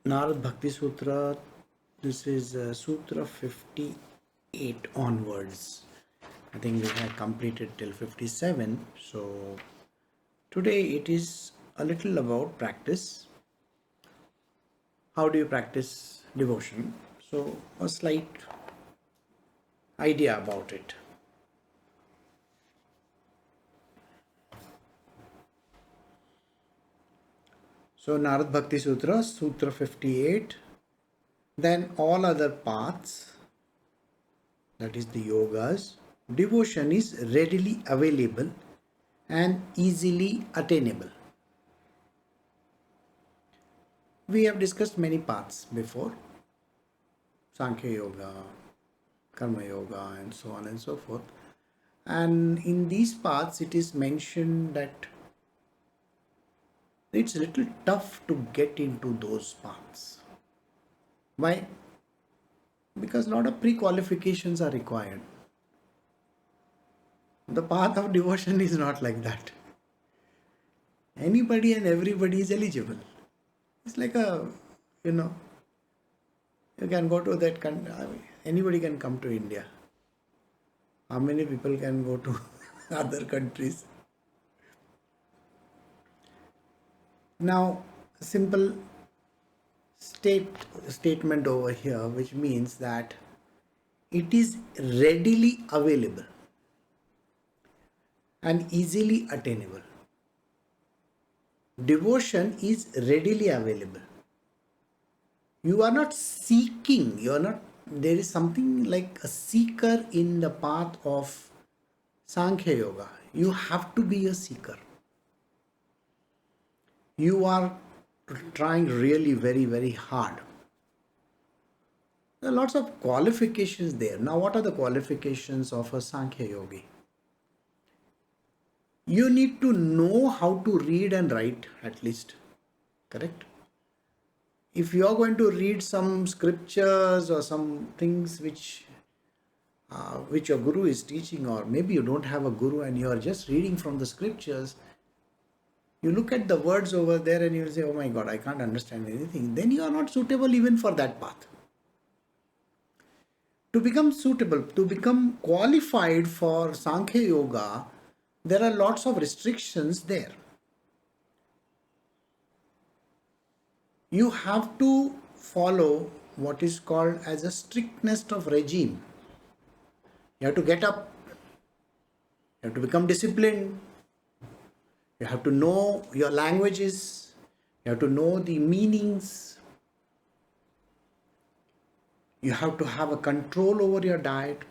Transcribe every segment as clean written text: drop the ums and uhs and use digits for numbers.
Narad Bhakti Sutra. This is Sutra 58 onwards. I think we have completed till 57. So today it is a little about practice. How do you practice devotion? So a slight idea about it. So Narad Bhakti Sutra, Sutra 58. Then all other paths, that is the yogas, devotion is readily available and easily attainable. We have discussed many paths before, Sankhya Yoga, Karma Yoga, and so on and so forth. And in these paths, it is mentioned that it's a little tough to get into those paths. Why? Because a lot of pre-qualifications are required. The path of devotion is not like that. Anybody and everybody is eligible. It's like you can go to that country. Anybody can come to India. How many people can go to other countries? Now, a simple statement over here, which means that it is readily available and easily attainable. Devotion is readily available. You are not seeking, there is something like a seeker in the path of Sankhya Yoga. You have to be a seeker. You are trying really very, very hard. There are lots of qualifications there. Now, what are the qualifications of a Sankhya Yogi? You need to know how to read and write, at least. Correct? If you are going to read some scriptures or some things which your guru is teaching, or maybe you don't have a guru and you are just reading from the scriptures, you look at the words over there and you say, oh my God, I can't understand anything. Then you are not suitable even for that path. To become suitable, to become qualified for Sankhya Yoga, there are lots of restrictions there. You have to follow what is called as a strictness of regime. You have to get up. You have to become disciplined. You have to know your languages. You have to know the meanings. You have to have a control over your diet.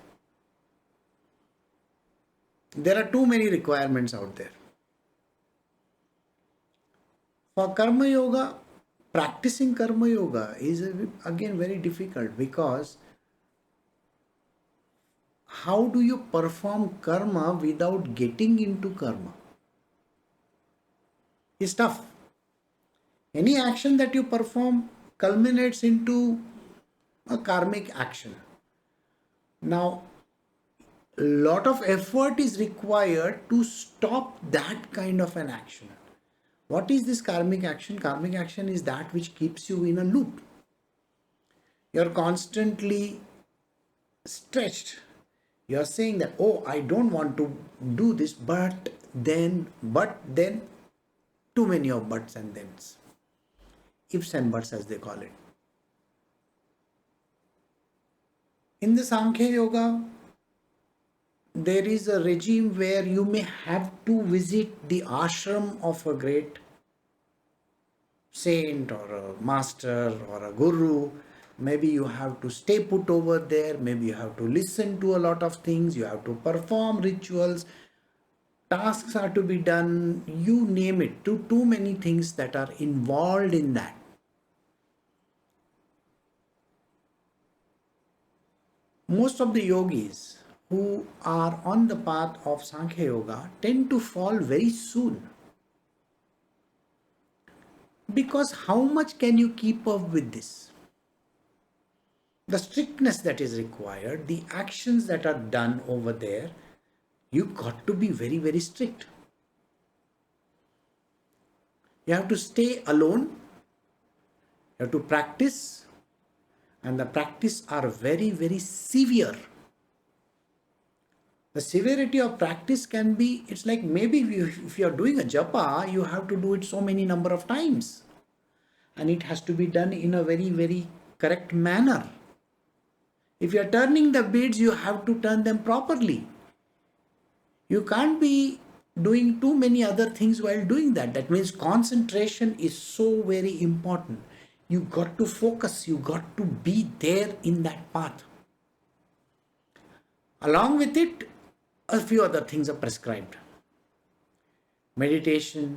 There are too many requirements out there. For Karma Yoga, practicing Karma Yoga is again very difficult, because how do you perform karma without getting into karma? It's tough. Any action that you perform culminates into a karmic action. Now, a lot of effort is required to stop that kind of an action. What is this karmic action? Karmic action is that which keeps you in a loop. You're constantly stretched. You're saying that, oh, I don't want to do this, but then, too many of buts and thens. Ifs and buts, as they call it. In the Sankhya Yoga, there is a regime where you may have to visit the ashram of a great saint or a master or a guru. Maybe you have to stay put over there. Maybe you have to listen to a lot of things. You have to perform rituals. Tasks are to be done. You name it. Too many things that are involved in that. Most of the yogis who are on the path of Sankhya Yoga tend to fall very soon. Because how much can you keep up with this? The strictness that is required, the actions that are done over there, you got to be very, very strict. You have to stay alone. You have to practice, and the practice are very, very severe. The severity of practice can be, it's like maybe if you are doing a japa, you have to do it so many number of times. And it has to be done in a very, very correct manner. If you are turning the beads, you have to turn them properly. You can't be doing too many other things while doing that. That means concentration is so very important. You got to focus, you got to be there in that path. Along with it, a few other things are prescribed. Meditation,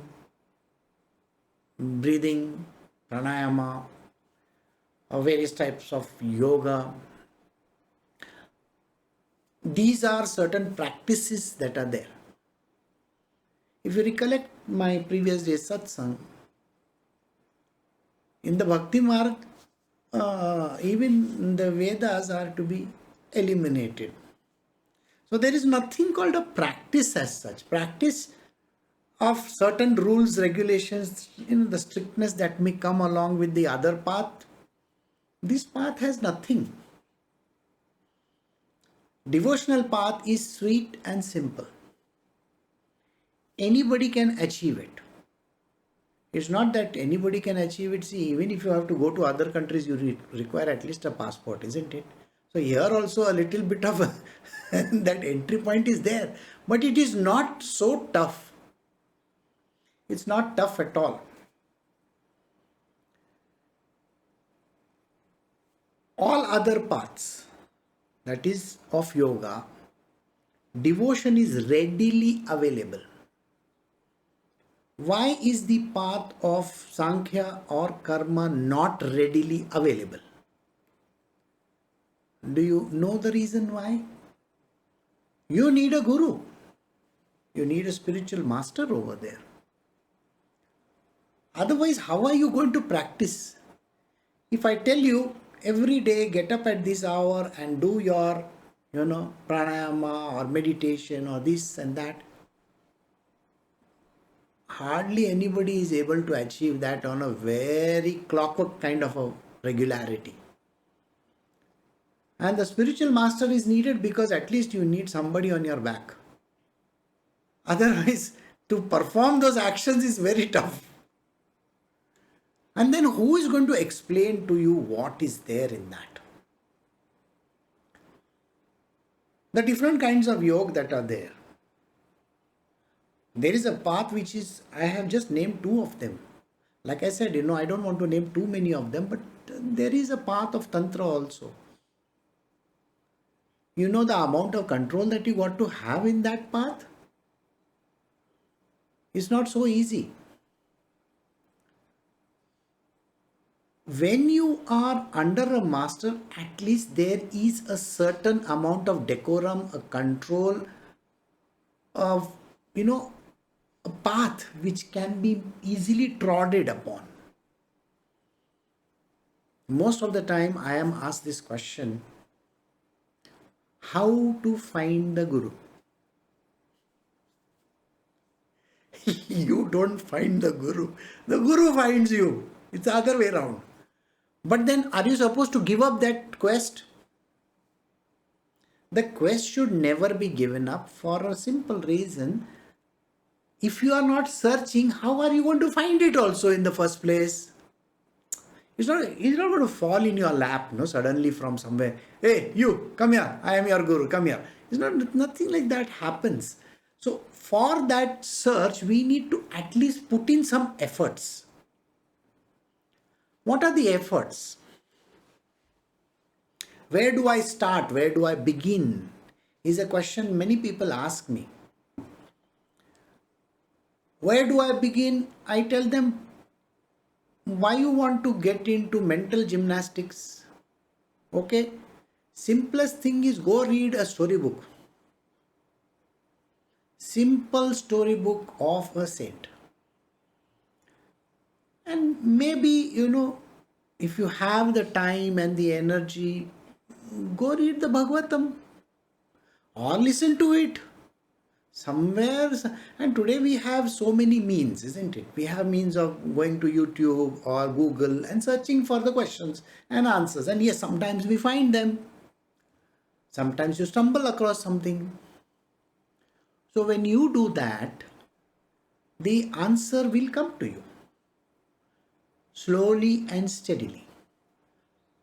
breathing, pranayama, or various types of yoga. These are certain practices that are there. If you recollect my previous day's satsang, in the Bhakti Marg, even the Vedas are to be eliminated. So there is nothing called a practice as such. Practice of certain rules, regulations, the strictness that may come along with the other path. This path has nothing. Devotional path is sweet and simple. Anybody can achieve it. It's not that anybody can achieve it. See, even if you have to go to other countries, you require at least a passport, isn't it? So here also a little bit of that entry point is there. But it is not so tough. It's not tough at all. All other paths, that is of yoga, devotion is readily available. Why is the path of Sankhya or Karma not readily available? Do you know the reason why? You need a guru. You need a spiritual master over there. Otherwise, how are you going to practice? If I tell you every day get up at this hour and do your, pranayama or meditation or this and that, hardly anybody is able to achieve that on a very clockwork kind of a regularity. And the spiritual master is needed because at least you need somebody on your back. Otherwise, to perform those actions is very tough. And then who is going to explain to you what is there in that? The different kinds of yoga that are there. There is a path which is, I have just named two of them. Like I said, I don't want to name too many of them, but there is a path of Tantra also. You know the amount of control that you got to have in that path? It's not so easy. When you are under a master, at least there is a certain amount of decorum, a control of, a path which can be easily trodden upon. Most of the time I am asked this question, how to find the guru? You don't find the guru finds you. It's the other way around. But then are you supposed to give up that quest? The quest should never be given up for a simple reason. If you are not searching, how are you going to find it also in the first place? It's not going to fall in your lap, suddenly from somewhere. Hey, you, come here. I am your guru. Come here. Nothing like that happens. So for that search, we need to at least put in some efforts. What are the efforts? Where do I start? Where do I begin? Is a question many people ask me. Where do I begin? I tell them, why you want to get into mental gymnastics? Okay, simplest thing is go read a storybook. Simple storybook of a saint. And maybe, if you have the time and the energy, go read the Bhagavatam or listen to it. somewhere. And today we have so many means, isn't it? We have means of going to YouTube or Google and searching for the questions and answers. And yes, sometimes we find them. Sometimes you stumble across something. So when you do that, the answer will come to you slowly and steadily.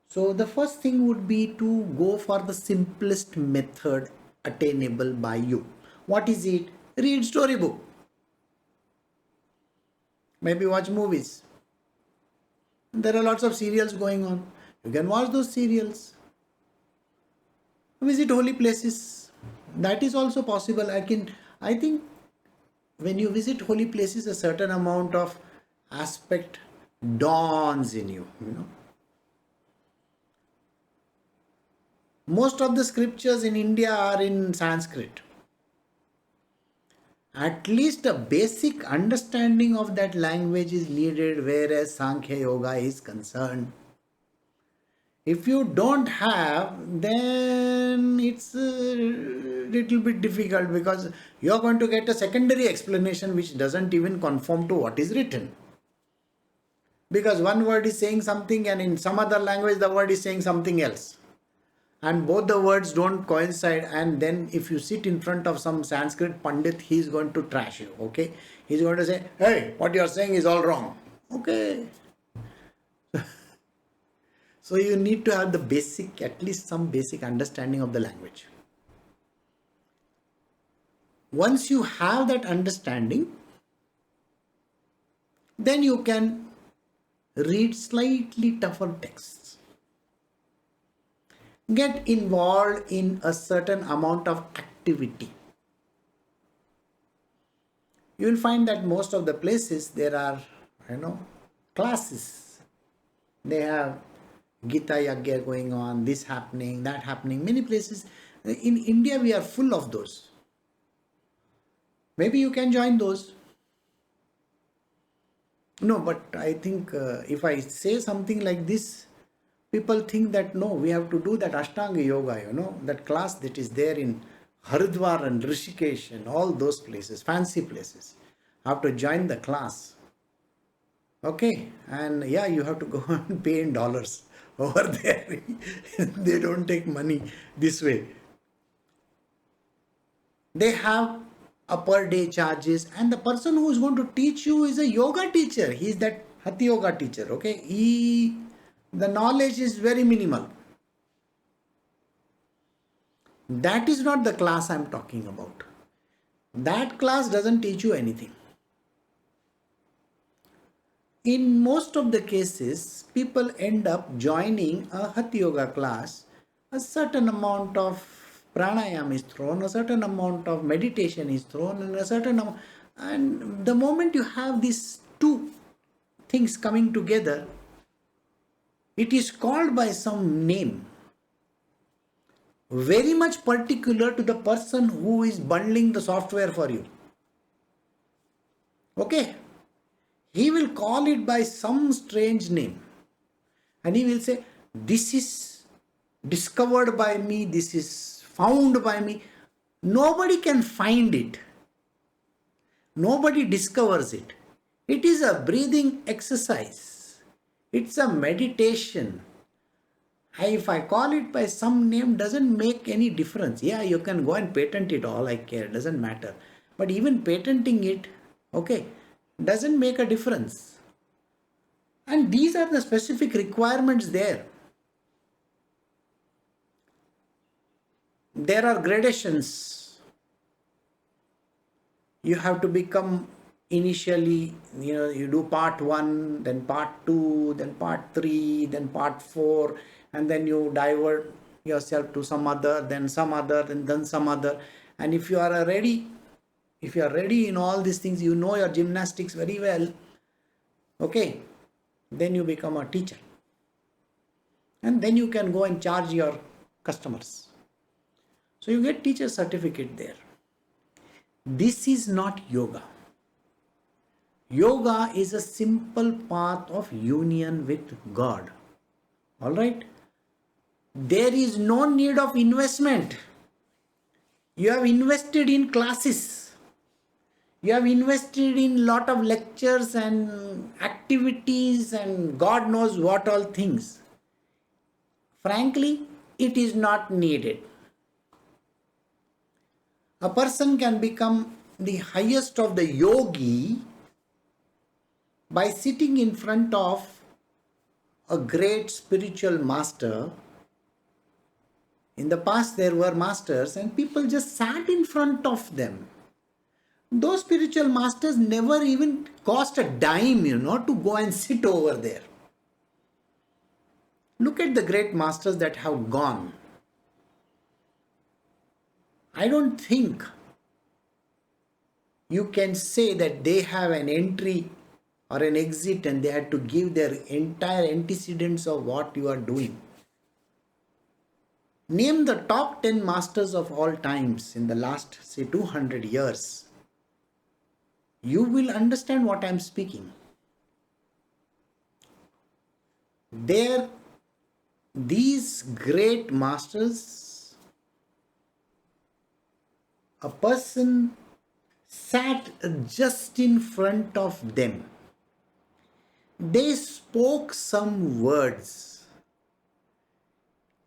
So the first thing would be to go for the simplest method attainable by you. What is it? Read storybook. Maybe watch movies. There are lots of serials going on. You can watch those serials. Visit holy places. That is also possible. I think when you visit holy places, a certain amount of aspect dawns in you. Most of the scriptures in India are in Sanskrit. At least a basic understanding of that language is needed, whereas Sankhya Yoga is concerned. If you don't have, then it's a little bit difficult, because you're going to get a secondary explanation which doesn't even conform to what is written. Because one word is saying something and in some other language the word is saying something else. And both the words don't coincide, and then if you sit in front of some Sanskrit Pandit, he's going to trash you, okay? He's going to say, hey, what you're saying is all wrong. Okay. So you need to have the basic, at least some basic understanding of the language. Once you have that understanding, then you can read slightly tougher texts. Get involved in a certain amount of activity. You will find that most of the places there are, classes. They have Gita Yagya going on, this happening, that happening. Many places. In India, we are full of those. Maybe you can join those. No, but I think if I say something like this, people think that no, we have to do that Ashtanga Yoga, that class that is there in Haridwar and Rishikesh and all those places, fancy places. Have to join the class. Okay, and yeah, you have to go and pay in dollars over there. They don't take money this way. They have a per day charges, and the person who is going to teach you is a yoga teacher. He is that Hatha Yoga teacher. Okay, the knowledge is very minimal. That is not the class I am talking about. That class doesn't teach you anything. In most of the cases, people end up joining a Hatha Yoga class. A certain amount of pranayama is thrown, a certain amount of meditation is thrown, and the moment you have these two things coming together, it is called by some name, very much particular to the person who is bundling the software for you. Okay? He will call it by some strange name. And he will say, this is discovered by me, this is found by me. Nobody can find it. Nobody discovers it. It is a breathing exercise. It's a meditation. If I call it by some name, doesn't make any difference. Yeah, you can go and patent it, all I care, doesn't matter. But even patenting it, okay, doesn't make a difference. And these are the specific requirements there. There are gradations. You have to become initially, you do part 1, then part 2, then part 3, then part 4, and then you divert yourself to some other, then some other, and then some other. And if you are ready in all these things, you know your gymnastics very well, okay, then you become a teacher. And then you can go and charge your customers. So you get teacher certificate there. This is not yoga. Yoga is a simple path of union with God. All right? There is no need of investment. You have invested in classes. You have invested in lot of lectures and activities and God knows what all things. Frankly, it is not needed. A person can become the highest of the yogi by sitting in front of a great spiritual master. In the past, there were masters, and people just sat in front of them. Those spiritual masters never even cost a dime, to go and sit over there. Look at the great masters that have gone. I don't think you can say that they have an entry or an exit and they had to give their entire antecedents of what you are doing. Name the top 10 masters of all times in the last, say, 200 years. You will understand what I am speaking. These great masters, a person sat just in front of them. They spoke some words.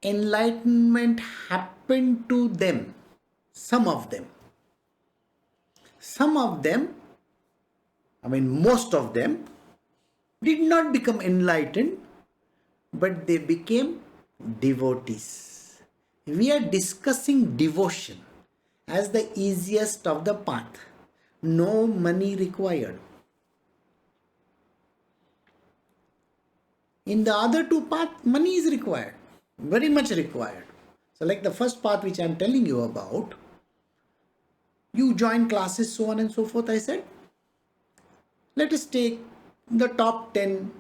Enlightenment happened to them. Some of them, most of them did not become enlightened, but they became devotees. We are discussing devotion as the easiest of the path. No money required. In the other two paths, money is required, very much required. So like the first path which I am telling you about, you join classes, so on and so forth, I said. Let us take the top 10,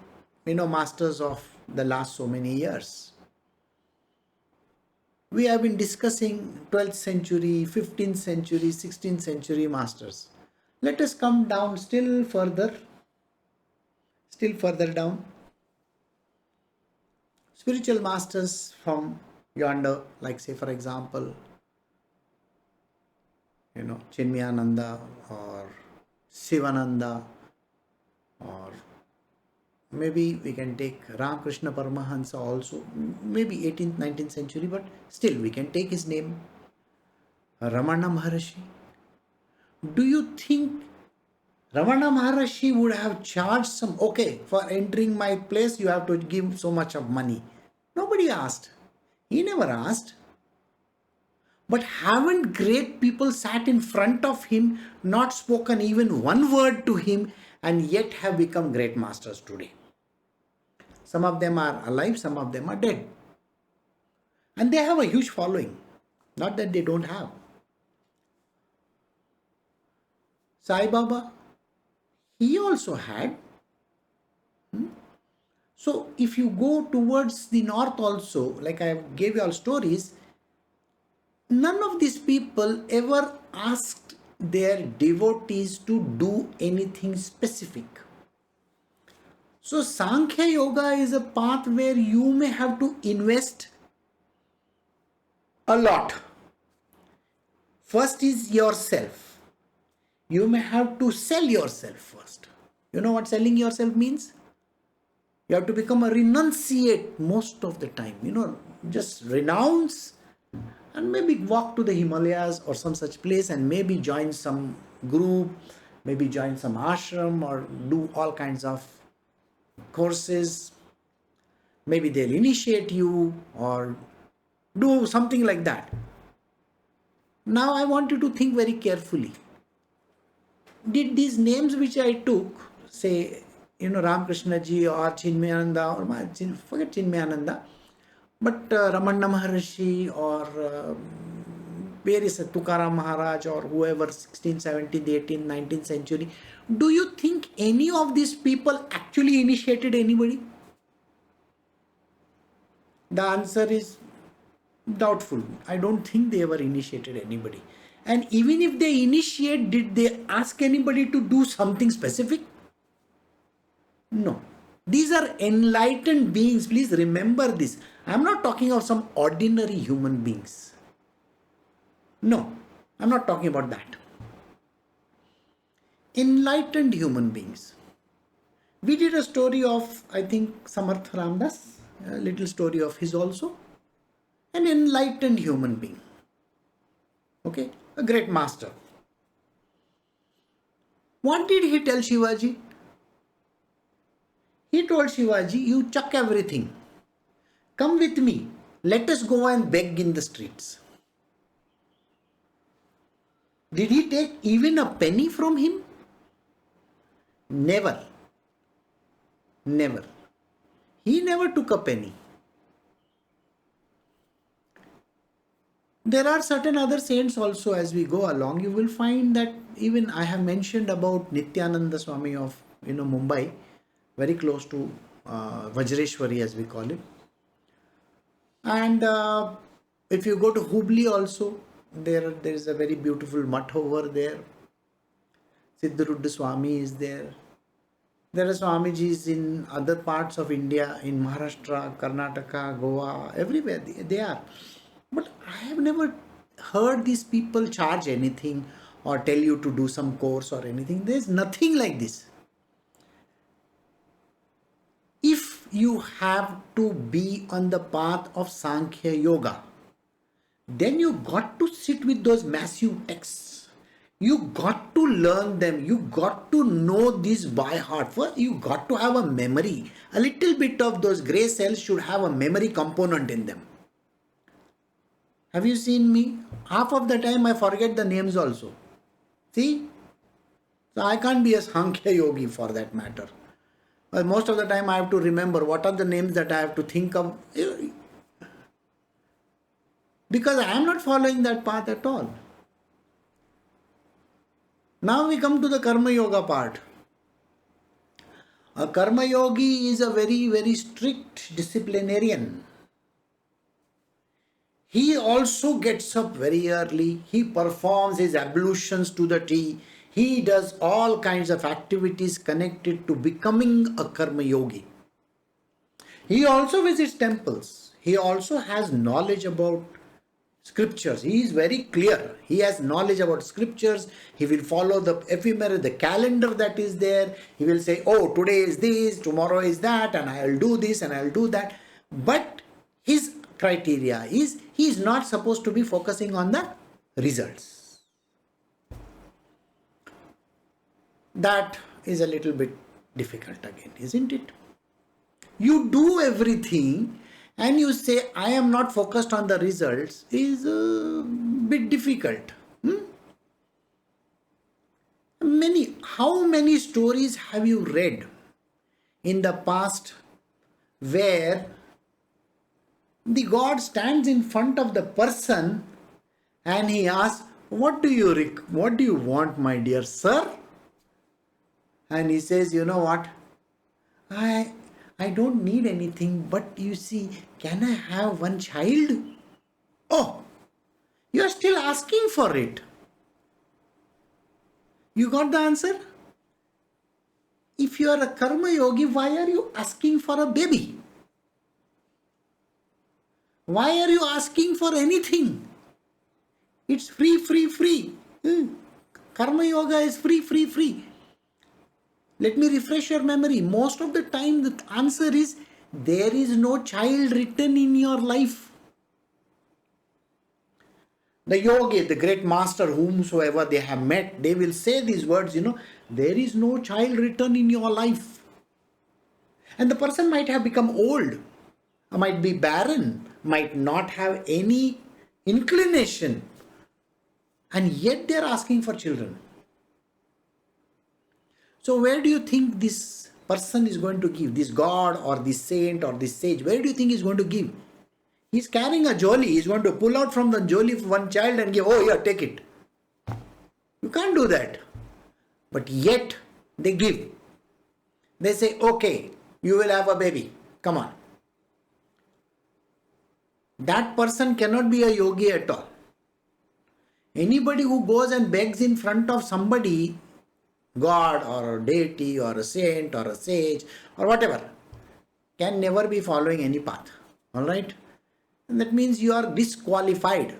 masters of the last so many years. We have been discussing 12th century, 15th century, 16th century masters. Let us come down still further down. Spiritual masters from yonder, like say for example, Chinmayananda or Sivananda, or maybe we can take Ramakrishna Paramahansa also, maybe 18th, 19th century, but still we can take his name. Ramana Maharshi. Do you think Ramana Maharshi would have charged for entering my place you have to give so much of money? Nobody asked. He never asked. But haven't great people sat in front of him, not spoken even one word to him, and yet have become great masters today? Some of them are alive, some of them are dead. And they have a huge following. Not that they don't have. Sai Baba, he also had. So if you go towards the north also, like I gave you all stories, none of these people ever asked their devotees to do anything specific. So Sankhya Yoga is a path where you may have to invest a lot. First is yourself. You may have to sell yourself first. You know what selling yourself means? You have to become a renunciate most of the time. Just renounce and maybe walk to the Himalayas or some such place and maybe join some group, maybe join some ashram or do all kinds of courses. Maybe they'll initiate you or do something like that. Now I want you to think very carefully. Did these names which I took, say, Ramakrishna ji or Chinmayananda, or forget Chinmayananda, but Ramana Maharshi or various Tukaram Maharaj or whoever, 16th, 17th, 18th, 19th century, do you think any of these people actually initiated anybody? The answer is doubtful. I don't think they ever initiated anybody. And even if they initiate, did they ask anybody to do something specific? No. These are enlightened beings. Please remember this. I am not talking of some ordinary human beings. No, I am not talking about that. enlightened human beings. We did a story of, I think, Samarth Ramdas, a little story of his also. An enlightened human being. Okay, a great master. What did he tell Shivaji? He told Shivaji, you chuck everything. Come with me. Let us go and beg in the streets. Did he take even a penny from him? Never. Never. He never took a penny. There are certain other saints also as we go along. You will find that even I have mentioned about Nityananda Swami of Mumbai, very close to Vajreshwari as we call it. And if you go to Hubli also, there is a very beautiful mutt over there. Siddharudha Swami is there. There are Swamijis in other parts of India, in Maharashtra, Karnataka, Goa, everywhere they are. But I have never heard these people charge anything or tell you to do some course or anything. There is nothing like this. If you have to be on the path of Sankhya Yoga, then you got to sit with those massive texts. You got to learn them. You got to know this by heart. First, you got to have a memory. A little bit of those grey cells should have a memory component in them. Have you seen me? Half of the time I forget the names also. See? So I can't be a Sankhya Yogi for that matter. But most of the time I have to remember what are the names that I have to think of. Because I am not following that path at all. Now we come to the Karma Yoga part. A Karma Yogi is a very, very strict disciplinarian. He also gets up very early. He performs his ablutions to the T. He does all kinds of activities connected to becoming a Karma Yogi. He also visits temples. He also has knowledge about scriptures. He is very clear. He has knowledge about scriptures. He will follow the ephemeral, the calendar that is there. He will say, oh, today is this, tomorrow is that, and I'll do this and I'll do that. But his criteria is he is not supposed to be focusing on the results. That is a little bit difficult again, isn't it? You do everything and you say, I am not focused on the results, is a bit difficult. How many stories have you read in the past where the God stands in front of the person and he asks, what do you want, my dear sir? And he says, you know what? I don't need anything, but you see, can I have one child? Oh, you are still asking for it. You got the answer? If you are a Karma Yogi, why are you asking for a baby? Why are you asking for anything? It's free, free, free. Karma Yoga is free, free, free. Let me refresh your memory. Most of the time the answer is there is no child written in your life. The yogi, the great master, whomsoever they have met, they will say these words, there is no child written in your life. And the person might have become old, might be barren, might not have any inclination, and yet they are asking for children. So where do you think this person is going to give? This God or this saint or this sage, where do you think he is going to give? He is carrying a jolly. He is going to pull out from the jolly one child and give, oh yeah, take it. You can't do that. But yet they give. They say, okay, you will have a baby. Come on. That person cannot be a yogi at all. Anybody who goes and begs in front of somebody, God or a deity or a saint or a sage or whatever, can never be following any path. Alright? And that means you are disqualified.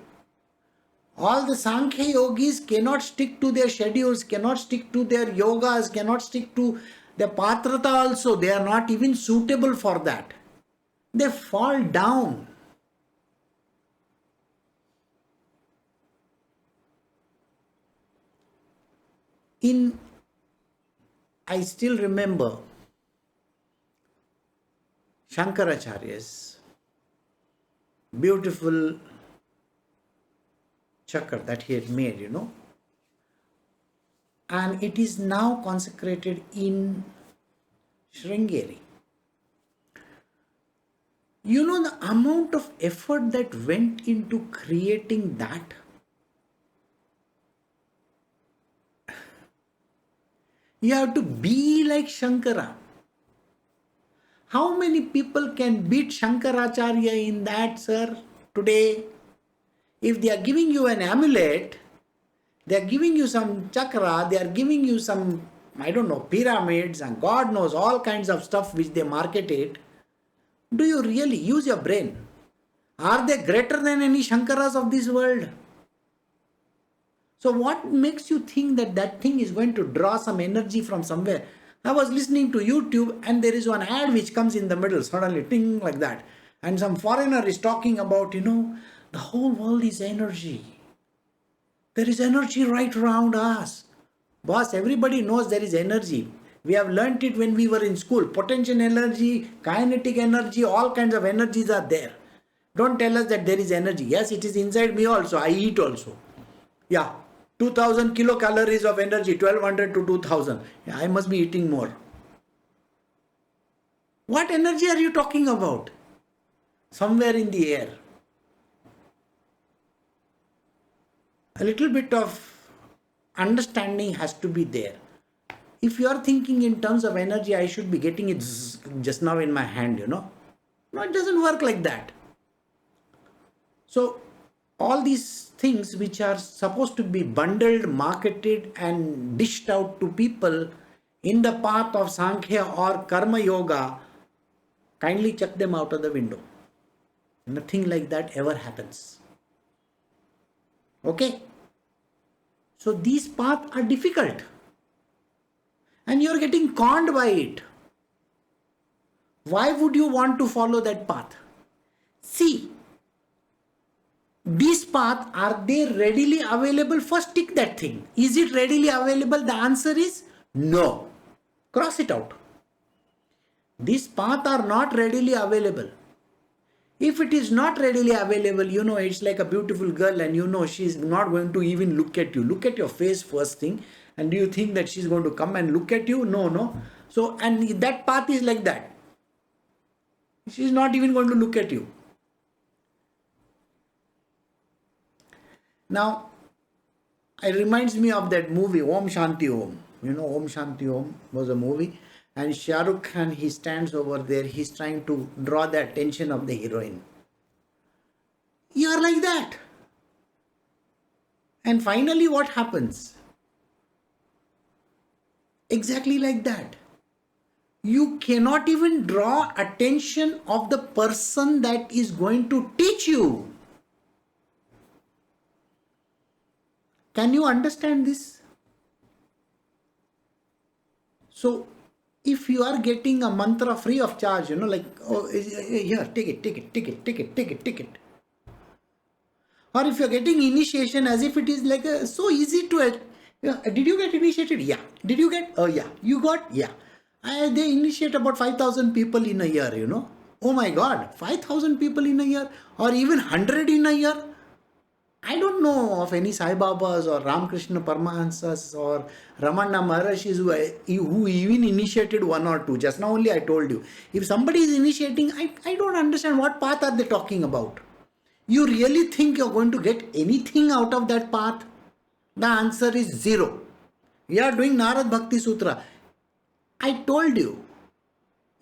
All the Sankhya yogis cannot stick to their schedules, cannot stick to their yogas, cannot stick to their patrata also. They are not even suitable for that. They fall down. I still remember Shankaracharya's beautiful chakra that he had made, and it is now consecrated in Sringeri. You know the amount of effort that went into creating that? You have to be like Shankara. How many people can beat Shankaracharya in that, sir, today? If they are giving you an amulet, they are giving you some chakra, they are giving you some, I don't know, pyramids and God knows all kinds of stuff which they market it. Do you really use your brain? Are they greater than any Shankaras of this world? So what makes you think that that thing is going to draw some energy from somewhere? I was listening to YouTube and there is one ad which comes in the middle, suddenly, ting, like that. And some foreigner is talking about, the whole world is energy. There is energy right around us. Boss, everybody knows there is energy. We have learnt it when we were in school. Potential energy, kinetic energy, all kinds of energies are there. Don't tell us that there is energy. Yes, it is inside me also. I eat also. Yeah, 2000 kilocalories of energy, 1200 to 2000. Yeah, I must be eating more. What energy are you talking about? Somewhere in the air. A little bit of understanding has to be there. If you are thinking in terms of energy, I should be getting it just now in my hand, No, it doesn't work like that. So, all these things which are supposed to be bundled, marketed and dished out to people in the path of Sankhya or Karma Yoga, kindly chuck them out of the window. Nothing like that ever happens. Okay? So these paths are difficult. And you are getting conned by it. Why would you want to follow that path? See, these paths, are they readily available? First tick that thing. Is it readily available? The answer is no. Cross it out. These paths are not readily available. If it is not readily available, it's like a beautiful girl and she's not going to even look at you. Look at your face first thing. And do you think that she's going to come and look at you? No. So, and that path is like that. She's not even going to look at you. Now, it reminds me of that movie, Om Shanti Om. Om Shanti Om was a movie. And Shah Rukh Khan, he stands over there. He's trying to draw the attention of the heroine. You are like that. And finally, what happens? Exactly like that. You cannot even draw attention of the person that is going to teach you. Can you understand this? So, if you are getting a mantra free of charge, like, oh, here, take it. Or if you are getting initiation as if it is like so easy to, did you get initiated? Yeah. Did you get? Oh, yeah. You got? Yeah. They initiate about 5,000 people in a year, Oh my God, 5,000 people in a year or even 100 in a year. I don't know of any Sai Babas or Ramakrishna Paramahansas or Ramana Maharishis who even initiated one or two. Just now only I told you. If somebody is initiating, I don't understand what path are they talking about. You really think you're going to get anything out of that path? The answer is zero. We are doing Narad Bhakti Sutra. I told you.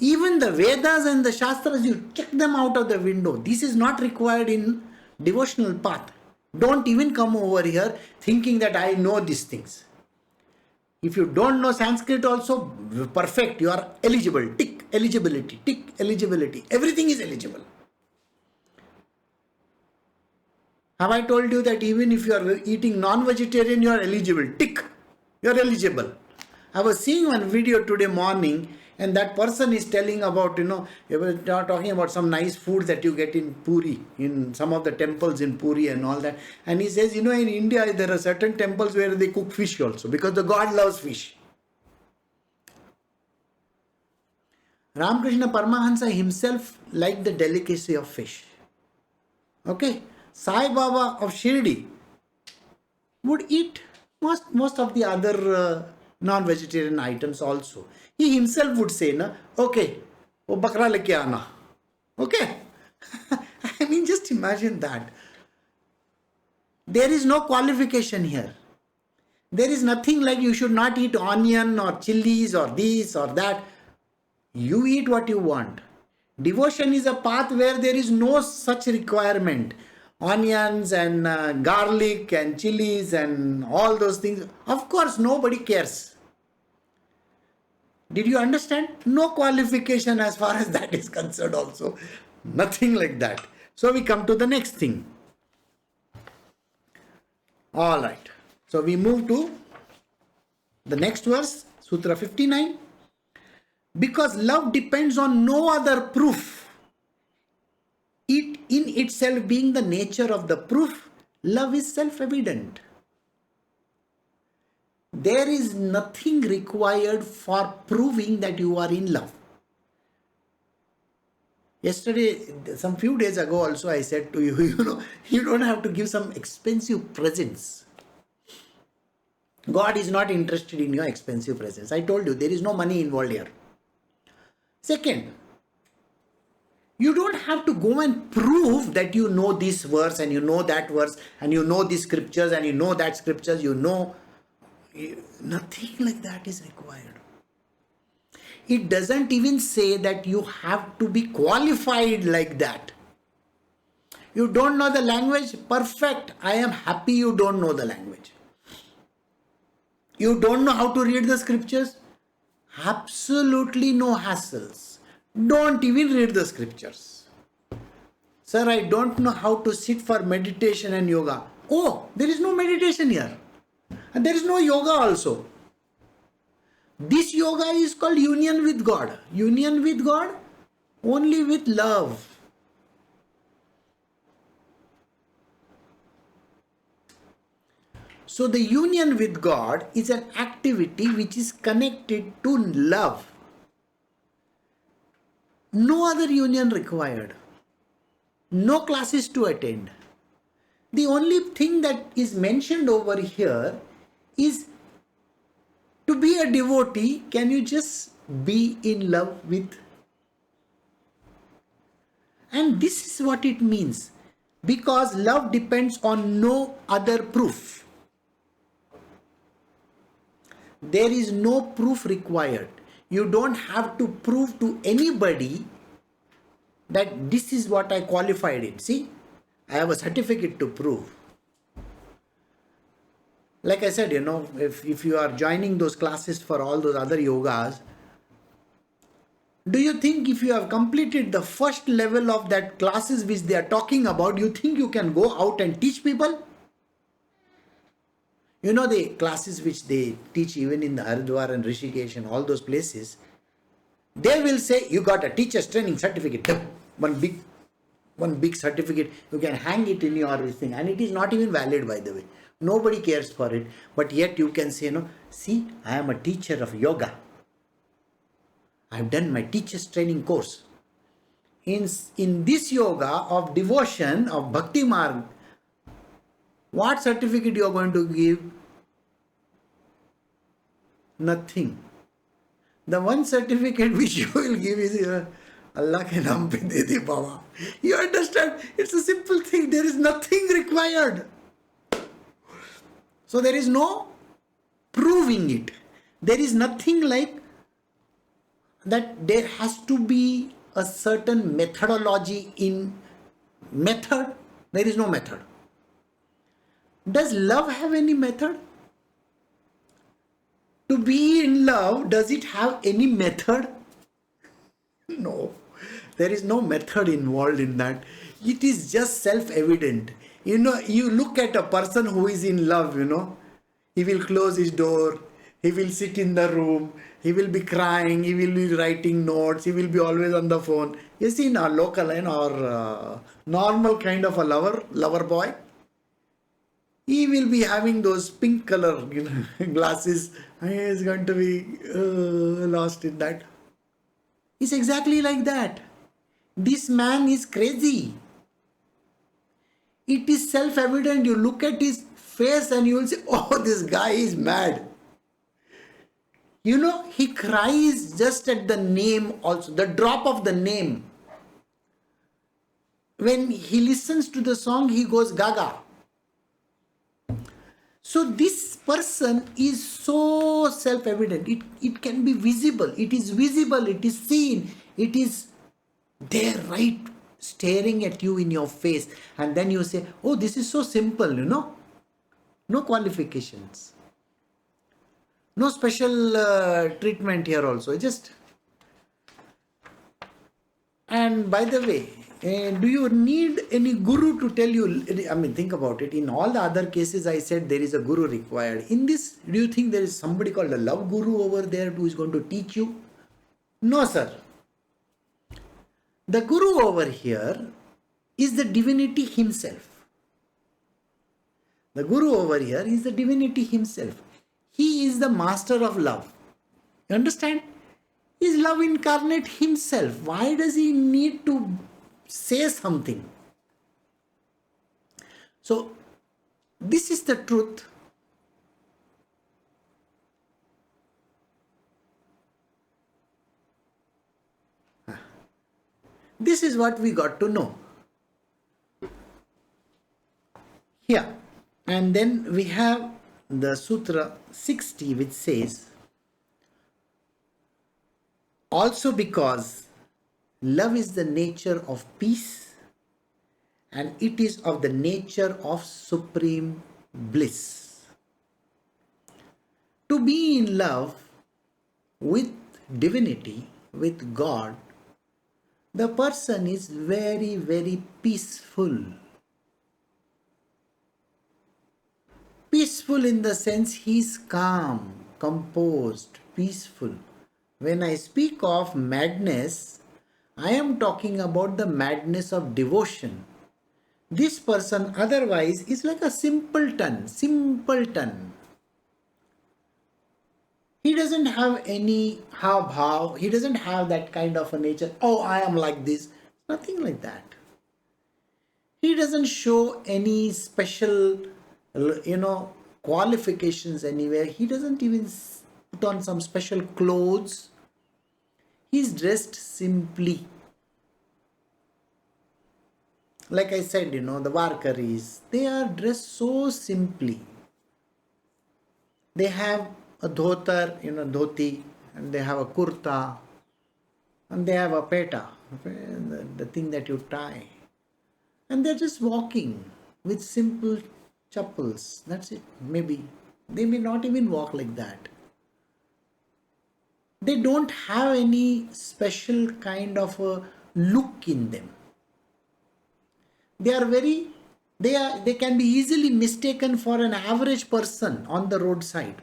Even the Vedas and the Shastras, you check them out of the window. This is not required in devotional path. Don't even come over here thinking that I know these things. If you don't know Sanskrit also, perfect. You are eligible. Tick eligibility. Tick eligibility. Everything is eligible. Have I told you that even if you are eating non-vegetarian, you are eligible? Tick, you are eligible. I was seeing one video today morning, and that person is telling about, they were talking about some nice food that you get in Puri, in some of the temples in Puri and all that. And he says, in India, there are certain temples where they cook fish also, because the God loves fish. Ramakrishna Paramahansa himself liked the delicacy of fish. Okay? Sai Baba of Shirdi would eat most of the other non-vegetarian items also. He himself would say, okay, wo bakra leke aana. Okay? I mean, just imagine that. There is no qualification here. There is nothing like you should not eat onion or chilies or this or that. You eat what you want. Devotion is a path where there is no such requirement. Onions and garlic and chilies and all those things. Of course, nobody cares. Did you understand? No qualification as far as that is concerned also. Nothing like that. So we come to the next thing. All right. So we move to the next verse, Sutra 59. Because love depends on no other proof. It in itself being the nature of the proof, love is self-evident. There is nothing required for proving that you are in love. Yesterday, some few days ago also, I said to you, you don't have to give some expensive presents. God is not interested in your expensive presents. I told you, there is no money involved here. Second, you don't have to go and prove that you know this verse and you know that verse and you know these scriptures and you know that scriptures, nothing like that is required. It doesn't even say that you have to be qualified like that. You don't know the language? Perfect. I am happy you don't know the language. You don't know how to read the scriptures? Absolutely no hassles. Don't even read the scriptures. Sir, I don't know how to sit for meditation and yoga. Oh, there is no meditation here. And there is no yoga also. This yoga is called union with God. Union with God only with love. So the union with God is an activity which is connected to love. No other union required. No classes to attend. The only thing that is mentioned over here is to be a devotee, can you just be in love with? And this is what it means. Because love depends on no other proof. There is no proof required. You don't have to prove to anybody that this is what I qualified in. See, I have a certificate to prove. Like I said, if you are joining those classes for all those other yogas, do you think if you have completed the first level of that classes which they are talking about, you think you can go out and teach people? The classes which they teach even in the Haridwar and Rishikesh and all those places, they will say, you got a teacher's training certificate. One big certificate, you can hang it in your thing, and it is not even valid, by the way. Nobody cares for it, but yet you can say, see, I am a teacher of yoga. I have done my teacher's training course. In this yoga of devotion, of Bhakti Marg, what certificate you are going to give? Nothing. The one certificate which you will give is Allah ke naam pe de de Baba. You understand? It's a simple thing. There is nothing required. So there is no proving it. There is nothing like that. There has to be a certain methodology in method. There is no method. Does love have any method? To be in love, does it have any method? No. There is no method involved in that. It is just self-evident. You look at a person who is in love. He will close his door, he will sit in the room, he will be crying, he will be writing notes, he will be always on the phone. You see, in our local, our normal kind of a lover boy, he will be having those pink color, glasses. He is going to be lost in that. It's exactly like that. This man is crazy. It is self-evident. You look at his face and you will say, oh, this guy is mad. He cries just at the name also, the drop of the name. When he listens to the song, he goes gaga. So this person is so self-evident. It can be visible. It is visible. It is seen. It is there, right, staring at you in your face. And then you say, oh, this is so simple, No qualifications. No special treatment here also. And by the way, do you need any guru to tell you? I mean, think about it. In all the other cases, I said there is a guru required. In this, do you think there is somebody called a love guru over there who is going to teach you? No, sir. The guru over here is the divinity himself. The guru over here is the divinity himself. He is the master of love. You understand? He is love incarnate himself. Why does he need to say something? So, this is the truth. This is what we got to know. Here. And then we have the Sutra 60, which says, also because love is the nature of peace and it is of the nature of supreme bliss. To be in love with divinity, with God, the person is very, very peaceful. Peaceful in the sense he is calm, composed, peaceful. When I speak of madness, I am talking about the madness of devotion. This person otherwise is like a simpleton. He doesn't have any bhav. He doesn't have that kind of a nature. Oh, I am like this. Nothing like that. He doesn't show any special, qualifications anywhere. He doesn't even put on some special clothes. He's dressed simply. Like I said, the Varkaris, they are dressed so simply. They have a dhotar, dhoti, and they have a kurta, and they have a peta, the thing that you tie. And they're just walking with simple chappals. That's it. Maybe. They may not even walk like that. They don't have any special kind of a look in them. They can be easily mistaken for an average person on the roadside.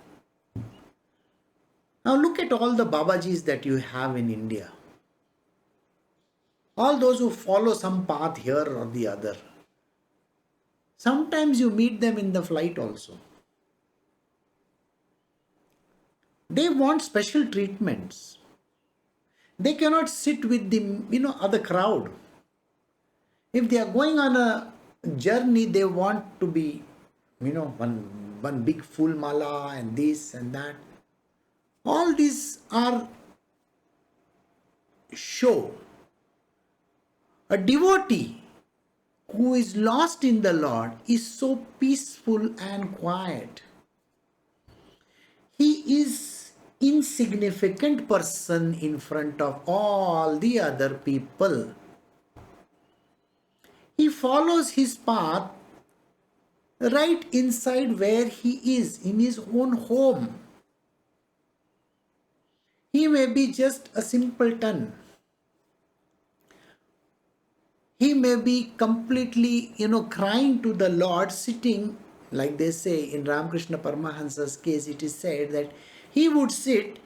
Now look at all the Babajis that you have in India. All those who follow some path here or the other. Sometimes you meet them in the flight also. They want special treatments. They cannot sit with the other crowd. If they are going on a journey, they want to be, one big full mala and this and that. All these are show. A devotee who is lost in the Lord is so peaceful and quiet. He is insignificant person in front of all the other people. He follows his path right inside where he is, in his own home. He may be just a simpleton. He may be completely, crying to the Lord, sitting, like they say in Ramakrishna Paramahansa's case, it is said that he would sit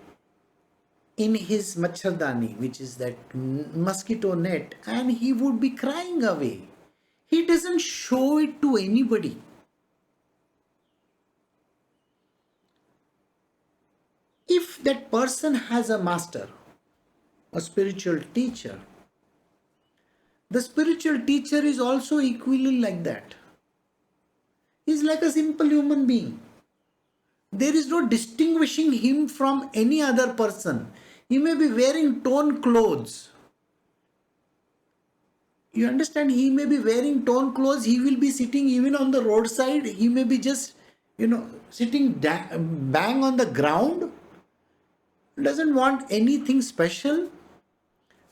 in his machardani, which is that mosquito net, and he would be crying away. He doesn't show it to anybody. If that person has a master, a spiritual teacher, the spiritual teacher is also equally like that. He's like a simple human being. There is no distinguishing him from any other person. He may be wearing torn clothes. You understand? He may be wearing torn clothes. He will be sitting even on the roadside. He may be just, sitting bang on the ground. Doesn't want anything special.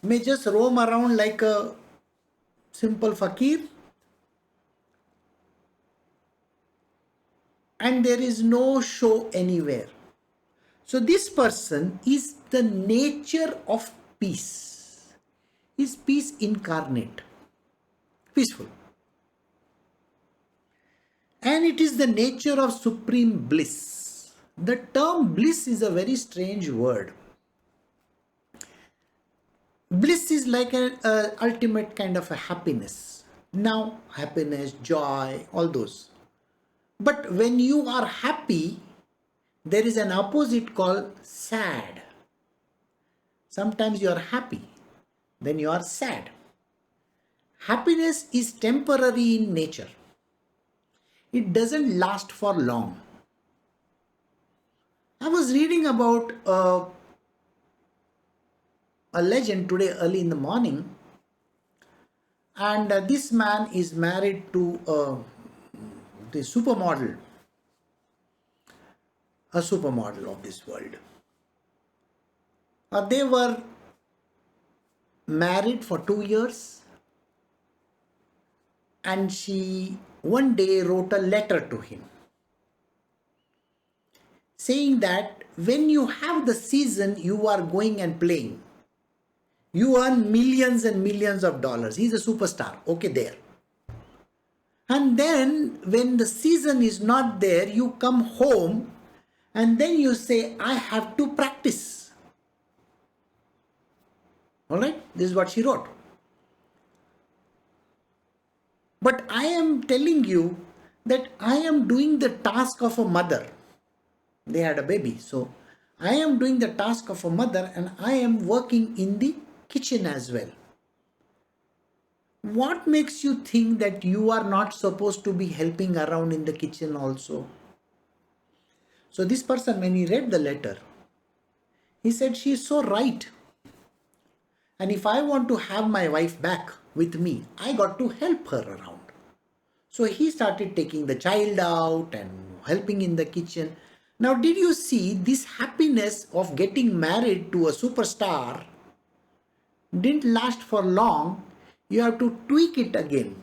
May just roam around like a simple fakir. And there is no show anywhere. So this person is the nature of peace. Is peace incarnate. Peaceful. And it is the nature of supreme bliss. The term bliss is a very strange word. Bliss is like an ultimate kind of a happiness. Now, happiness, joy, all those. But when you are happy, there is an opposite called sad. Sometimes you are happy, then you are sad. Happiness is temporary in nature. It doesn't last for long. I was reading about a legend today early in the morning, and this man is married to the supermodel, a supermodel of this world. They were married for 2 years, and she one day wrote a letter to him saying that when you have the season, you are going and playing. You earn millions and millions of dollars. He's a superstar. Okay, there. And then when the season is not there, you come home and then you say, I have to practice. All right, this is what she wrote. But I am telling you that I am doing the task of a mother. They had a baby. So I am doing the task of a mother and I am working in the kitchen as well. What makes you think that you are not supposed to be helping around in the kitchen also? So this person, when he read the letter, he said, she is so right. And if I want to have my wife back with me, I got to help her around. So he started taking the child out and helping in the kitchen. Now, did you see this happiness of getting married to a superstar didn't last for long? You have to tweak it again.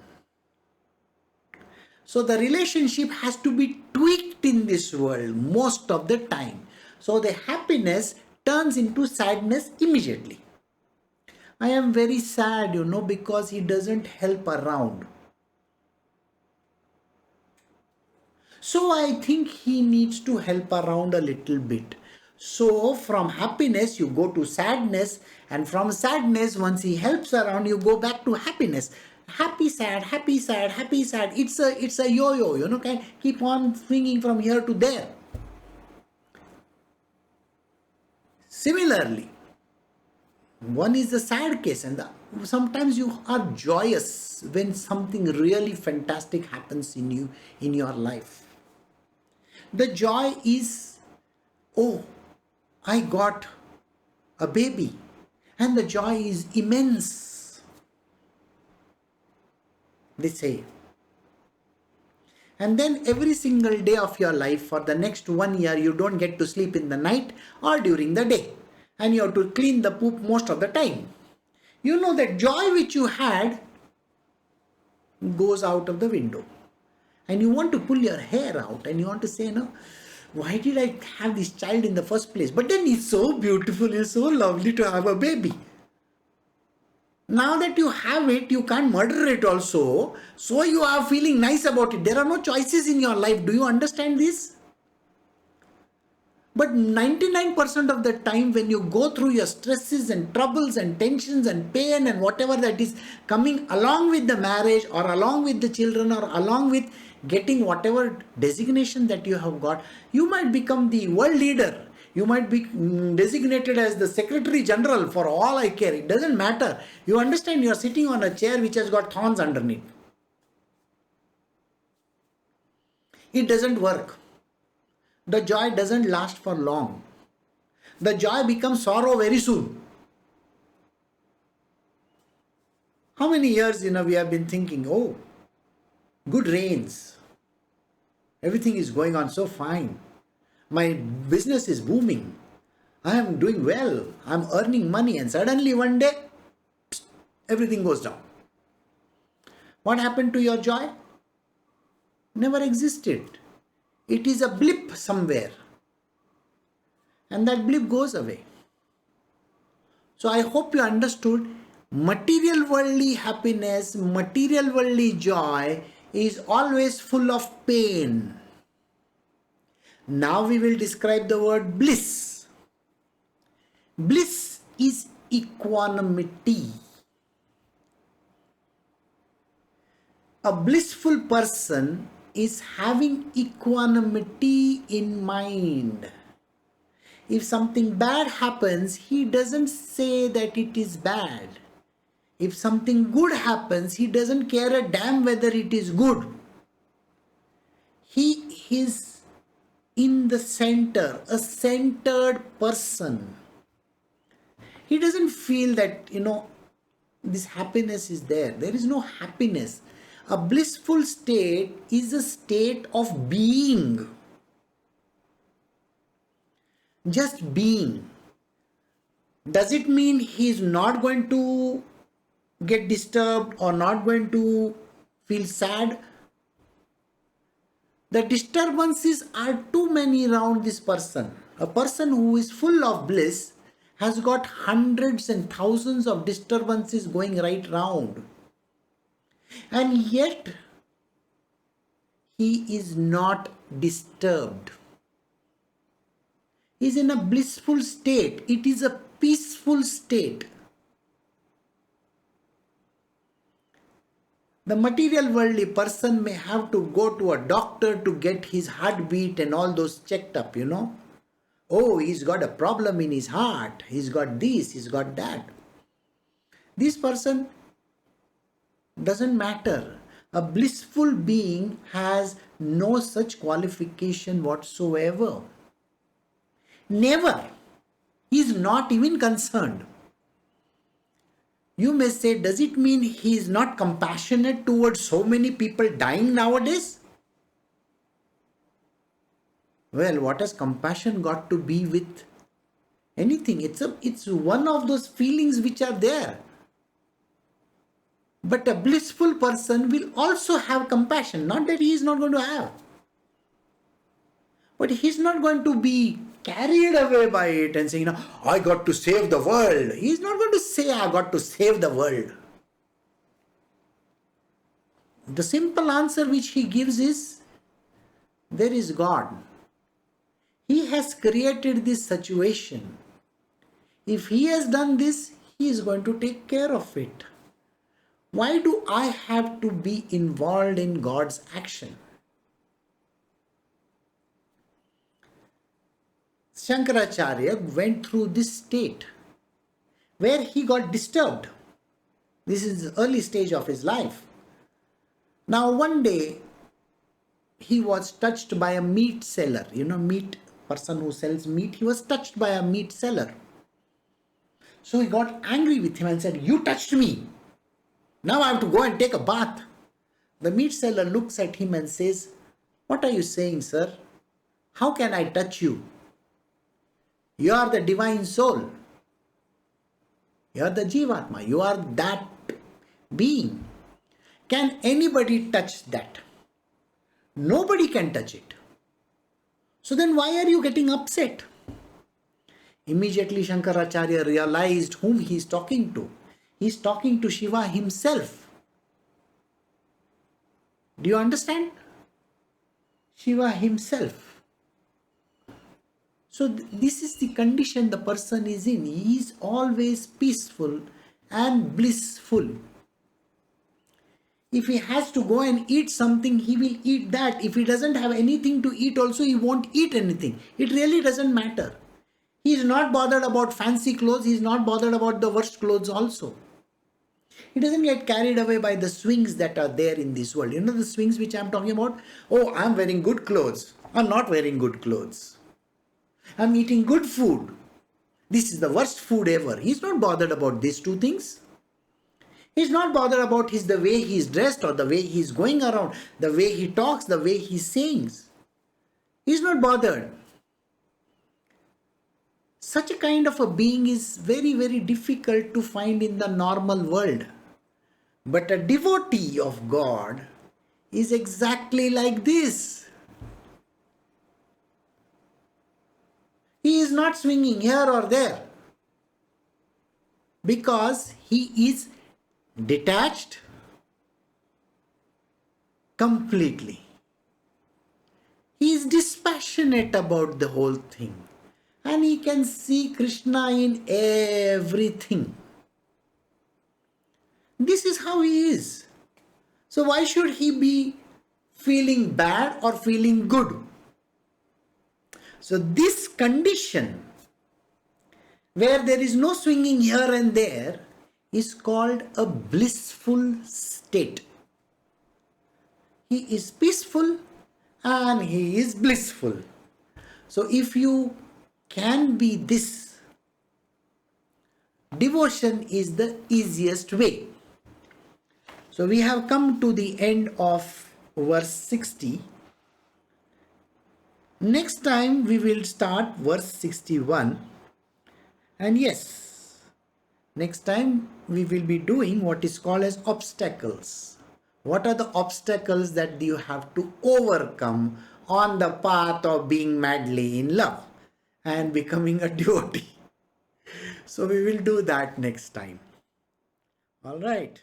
So the relationship has to be tweaked in this world most of the time. So the happiness turns into sadness immediately. I am very sad, because he doesn't help around. So I think he needs to help around a little bit. So from happiness, you go to sadness, and from sadness, once he helps around, you go back to happiness. Happy, sad, happy, sad, happy, sad. It's a yo-yo, can keep on swinging from here to there. Similarly, one is the sad case, and sometimes you are joyous when something really fantastic happens in your life. The joy is, oh, I got a baby, and the joy is immense, they say. And then every single day of your life for the next 1 year, you don't get to sleep in the night or during the day. And you have to clean the poop most of the time. You know that joy which you had goes out of the window. And you want to pull your hair out and you want to say, no, why did I have this child in the first place? But then it's so beautiful, it's so lovely to have a baby. Now that you have it, you can't murder it also. So you are feeling nice about it. There are no choices in your life. Do you understand this? But 99% of the time, when you go through your stresses and troubles and tensions and pain and whatever that is coming along with the marriage or along with the children or along with getting whatever designation that you have got, you might become the world leader. You might be designated as the Secretary General, for all I care. It doesn't matter. You understand, you are sitting on a chair which has got thorns underneath. It doesn't work. The joy doesn't last for long. The joy becomes sorrow very soon. How many years, we have been thinking, oh, good rains. Everything is going on so fine. My business is booming. I am doing well. I'm earning money. And suddenly one day, everything goes down. What happened to your joy? Never existed. It is a blip somewhere. And that blip goes away. So I hope you understood, material worldly happiness, material worldly joy is always full of pain. Now we will describe the word bliss. Bliss is equanimity. A blissful person is having equanimity in mind. If something bad happens, he doesn't say that it is bad. If something good happens, he doesn't care a damn whether it is good. He is in the center, a centered person. He doesn't feel that, this happiness is there. There is no happiness. A blissful state is a state of being. Just being. Does it mean he is not going to get disturbed or not going to feel sad? The disturbances are too many around this person. A person who is full of bliss has got hundreds and thousands of disturbances going right round. And yet, he is not disturbed. He is in a blissful state. It is a peaceful state. The material worldly person may have to go to a doctor to get his heartbeat and all those checked up, Oh, he's got a problem in his heart. He's got this, he's got that. This person doesn't matter. A blissful being has no such qualification whatsoever. Never. He is not even concerned. You may say, does it mean he is not compassionate towards so many people dying nowadays? Well, what has compassion got to be with anything? It's one of those feelings which are there. But a blissful person will also have compassion. Not that he is not going to have. But he is not going to be carried away by it and saying, I got to save the world. He is not going to say, I got to save the world. The simple answer which he gives is, there is God. He has created this situation. If he has done this, he is going to take care of it. Why do I have to be involved in God's action? Shankaracharya went through this state where he got disturbed. This is the early stage of his life. Now one day he was touched by a meat seller. Meat person who sells meat. He was touched by a meat seller. So he got angry with him and said, you touched me. Now I have to go and take a bath. The meat seller looks at him and says, what are you saying, sir? How can I touch you? You are the divine soul. You are the Jivatma. You are that being. Can anybody touch that? Nobody can touch it. So then why are you getting upset? Immediately Shankaracharya realized whom he is talking to. He's talking to Shiva himself. Do you understand? Shiva himself. So this is the condition the person is in. He is always peaceful and blissful. If he has to go and eat something, he will eat that. If he doesn't have anything to eat also, he won't eat anything. It really doesn't matter. He is not bothered about fancy clothes. He is not bothered about the worst clothes also. He doesn't get carried away by the swings that are there in this world. You know the swings which I am talking about? Oh, I am wearing good clothes. I am not wearing good clothes. I am eating good food. This is the worst food ever. He is not bothered about these two things. He's not bothered about the way he's dressed or the way he's going around, the way he talks, the way he sings. He's not bothered. Such a kind of a being is very, very difficult to find in the normal world. But a devotee of God is exactly like this. He is not swinging here or there because he is detached completely. He is dispassionate about the whole thing and he can see Krishna in everything. This is how he is. So why should he be feeling bad or feeling good? So this condition where there is no swinging here and there is called a blissful state. He is peaceful and he is blissful. So if you can be this, devotion is the easiest way. So we have come to the end of verse 60. Next time we will start verse 61. And yes, next time we will be doing what is called as obstacles. What are the obstacles that you have to overcome on the path of being madly in love and becoming a devotee? So we will do that next time. All right.